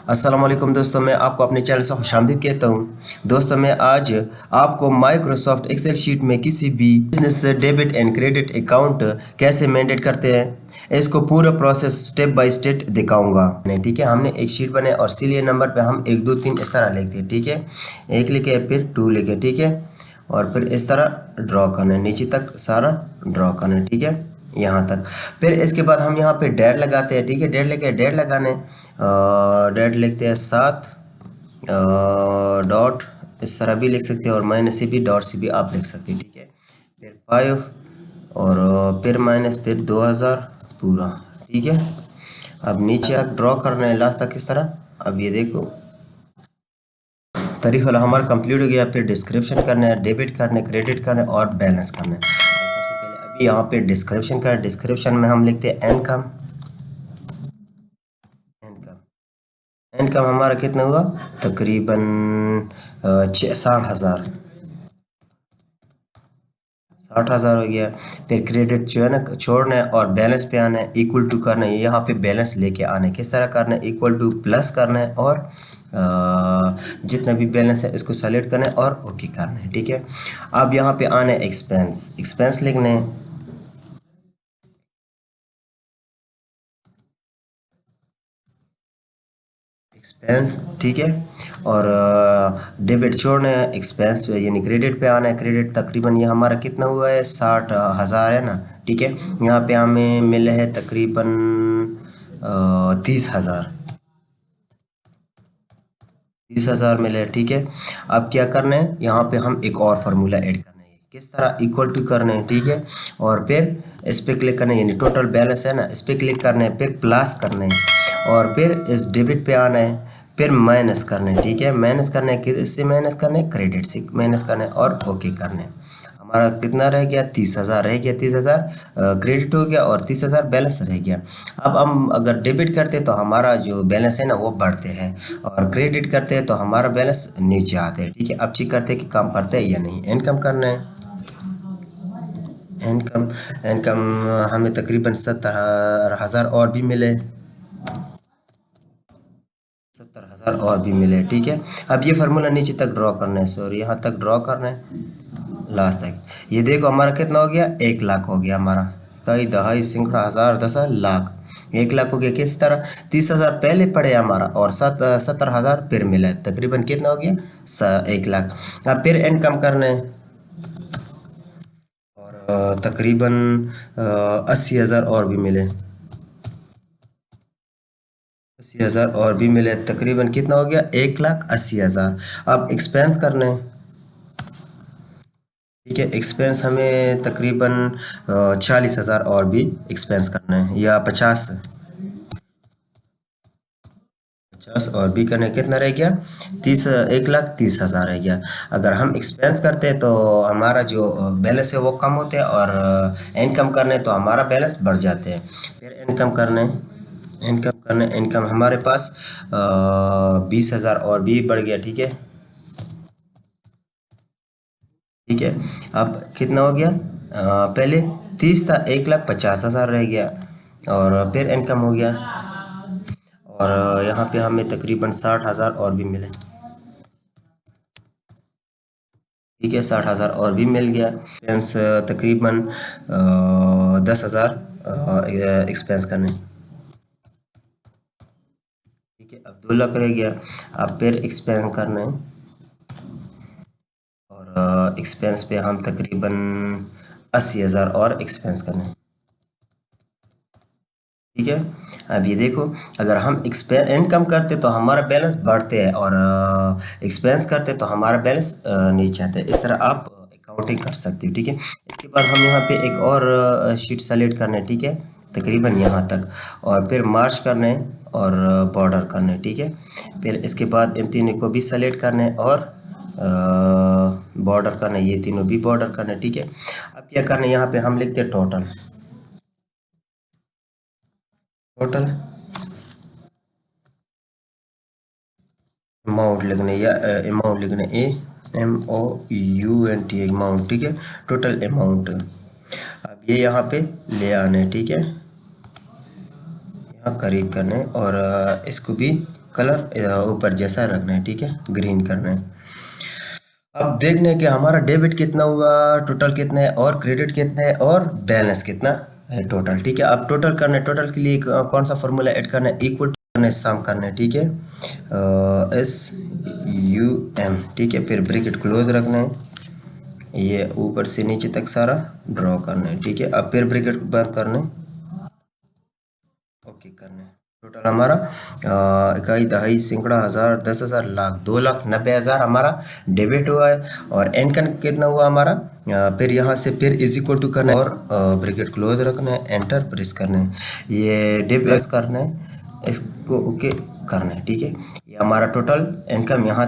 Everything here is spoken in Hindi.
अस्सलाम वालेकुम दोस्तों, मैं आपको अपने चैनल से खुशामदीद कहता हूँ। दोस्तों, मैं आज आपको माइक्रोसॉफ्ट एक्सेल शीट में किसी भी business debit and credit account कैसे मेंटेन करते हैं, इसको पूरा प्रोसेस स्टेप बाय स्टेप दिखाऊंगा। नहीं, ठीक है। हमने एक शीट बनाई और सीरियल नंबर पे हम 1 2 3 इस तरह लिखते हैं, ठीक है। 1 लिखे, फिर 2 लिखे, ठीक है। और फिर इस तरह ड्रॉ करना है, नीचे तक सारा ड्रॉ करना है, ठीक है, यहाँ तक। फिर इसके बाद हम यहाँ पे डेट लगाते हैं, ठीक है। डेट लेके डेट लगाने, डेट लिखते हैं 7 डॉट, इस तरह भी लिख सकते हैं, और माइनस से भी डॉट से भी आप लिख सकते हैं, ठीक है। फिर 5 और फिर माइनस, फिर 2000 पूरा, ठीक है। अब नीचे तक ड्रॉ करना है लास्ट तक इस तरह। अब ये देखो तरीका हमारा कंप्लीट हो गया। फिर डिस्क्रिप्शन करना है, डेबिट करना है, क्रेडिट करना है और बैलेंस करना है। सबसे पहले अभी यहाँ पे डिस्क्रिप्शन का, डिस्क्रिप्शन में हम लिखते हैं इनकम। इनकम इनकम हमारा कितना हुआ, तकरीबन 60,000, 60,000 हो गया। फिर क्रेडिट जो है ना छोड़ना है और बैलेंस पे आना है, इक्वल टू करना है, यहाँ पे बैलेंस लेके आना है। किस तरह करना है, इक्वल टू प्लस करना है और जितना भी बैलेंस है इसको सेलेक्ट करना है और ओके करना है, ठीक है। अब यहाँ पे आना है एक्सपेंस, एक्सपेंस लिखना है, एक्सपेंस, ठीक है। और डेबिट छोड़ना है, एक्सपेंस यानी क्रेडिट पे आना है। क्रेडिट तकरीबन ये हमारा कितना हुआ है, 60,000 है ना, ठीक है। यहाँ पे हमें मिले है तकरीबन 30,000, 30,000 मिले, ठीक है। अब क्या करना है, यहाँ पे हम एक और फार्मूला ऐड करना है। किस तरह, इक्वल टू करना है, ठीक है। और फिर इस पर क्लिक करना है, यानी टोटल बैलेंस है ना, इस पर क्लिक करना है, फिर प्लस करना है और फिर इस डेबिट पे आना है, फिर माइनस करना है, ठीक है। माइनस करना है, किससे माइनस करना है, क्रेडिट से माइनस करना है और ओके करना है। हमारा कितना रह गया, 30,000 रह गया, 30,000 क्रेडिट हो गया और 30,000 बैलेंस रह गया। अब हम अगर डेबिट करते तो हमारा जो बैलेंस है ना वो बढ़ते हैं, और क्रेडिट करते हैं तो हमारा बैलेंस नीचे आते हैं, ठीक है। अब चेक करते हैं कि काम करते हैं या नहीं। इनकम करना है, इनकम, इनकम हमें तकरीबन 70,000 और भी मिले, 70,000 और भी मिले, ठीक है। अब ये फार्मूला नीचे तक ड्रॉ करना है, सॉरी यहाँ तक ड्रॉ करना है लास्ट तक। ये देखो हमारा कितना हो गया, 1 लाख हो गया हमारा। कई दहाई सैकड़ा हज़ार दस लाख, 1 लाख हो गया। किस तरह, 30,000 पहले पड़े हमारा और 70,000 फिर मिला है, तकरीबन कितना हो गया, 1 लाख। अब फिर इनकम करना है और तकरीबन 80,000 और भी मिले, 80,000 और भी मिले, तकरीबन कितना हो गया, 1,80,000। अब एक्सपेंस करना है, ठीक है। एक्सपेंस हमें तकरीबन 40,000 और भी एक्सपेंस करना है, या 50, 50 और भी करना है। कितना रह गया, 30, 1,30,000 रह गया। अगर हम एक्सपेंस करते हैं तो हमारा जो बैलेंस है वो कम होते हैं, और इनकम करने तो हमारा बैलेंस बढ़ जाते हैं। फिर इनकम करना है, इनकम करना है, इनकम हमारे पास 20,000 और भी बढ़ गया, ठीक है, ठीक है। अब कितना हो गया, पहले 30 था, 1,50,000 रह गया, और फिर इनकम हो गया, और यहाँ पे हमें तकरीबन 60,000 और भी मिले, ठीक है। 60,000 और भी मिल गया। एक्सपेंस तकरीबन 10,000 एक्सपेंस करने, ठीक है। अब 2 लाख रह गया। अब फिर एक्सपेंस करना है, और एक्सपेंस पे हम तकरीबन 80,000 और एक्सपेंस करना है, ठीक है। अब ये देखो, अगर हम एक्सपेंस इनकम करते तो हमारा बैलेंस बढ़ते हैं, और एक्सपेंस करते तो हमारा बैलेंस नीचे आता है। इस तरह आप अकाउंटिंग कर सकते हो, ठीक है। इसके बाद हम यहाँ पे एक और शीट सेलेक्ट करना है, ठीक है, तकरीबन यहाँ तक, और फिर मार्च करना है और बॉर्डर करना है, ठीक है। फिर इसके बाद इन तीनों को भी सेलेक्ट करना है और बॉर्डर करना है, ये तीनों भी बॉर्डर करना है, ठीक है। अब क्या करना है, यहाँ पे हम लिखते हैं टोटल, टोटल अमाउंट लिखने, या अमाउंट लिखने, AMOUNT, अमाउंट, ठीक है, टोटल अमाउंट। अब ये यहाँ पे ले आने, ठीक है, यहाँ करीब करने, और इसको भी कलर ऊपर जैसा रखना है, ठीक है, ग्रीन करना है। अब देखने के हमारा डेबिट कितना हुआ, टोटल कितना है, और क्रेडिट कितना है, और बैलेंस कितना है टोटल, ठीक है। अब टोटल करना है, टोटल के लिए कौन सा फॉर्मूला ऐड करना है, इक्वल करना है, सम करना है, ठीक है, SUM, ठीक है। फिर ब्रैकेट क्लोज रखना है, ये ऊपर से नीचे तक सारा ड्रॉ करना है, ठीक है। अब फिर ब्रैकेट बंद करना है, ओके करना है। टोटल हमारा इकाई, दहाई, सैकड़ा, हज़ार, 10,000, लाख, 2,90,000 हमारा डेबिट हुआ है। और एन का कितना हुआ हमारा, फिर यहाँ से फिर इज इक्वल टू करना है, और ब्रैकेट क्लोज रखना है, एंटर प्रेस करना है, ये डेबिट प्लस करना है, इसको ओके करना है, ठीक है। ये हमारा टोटल इनकम यहाँ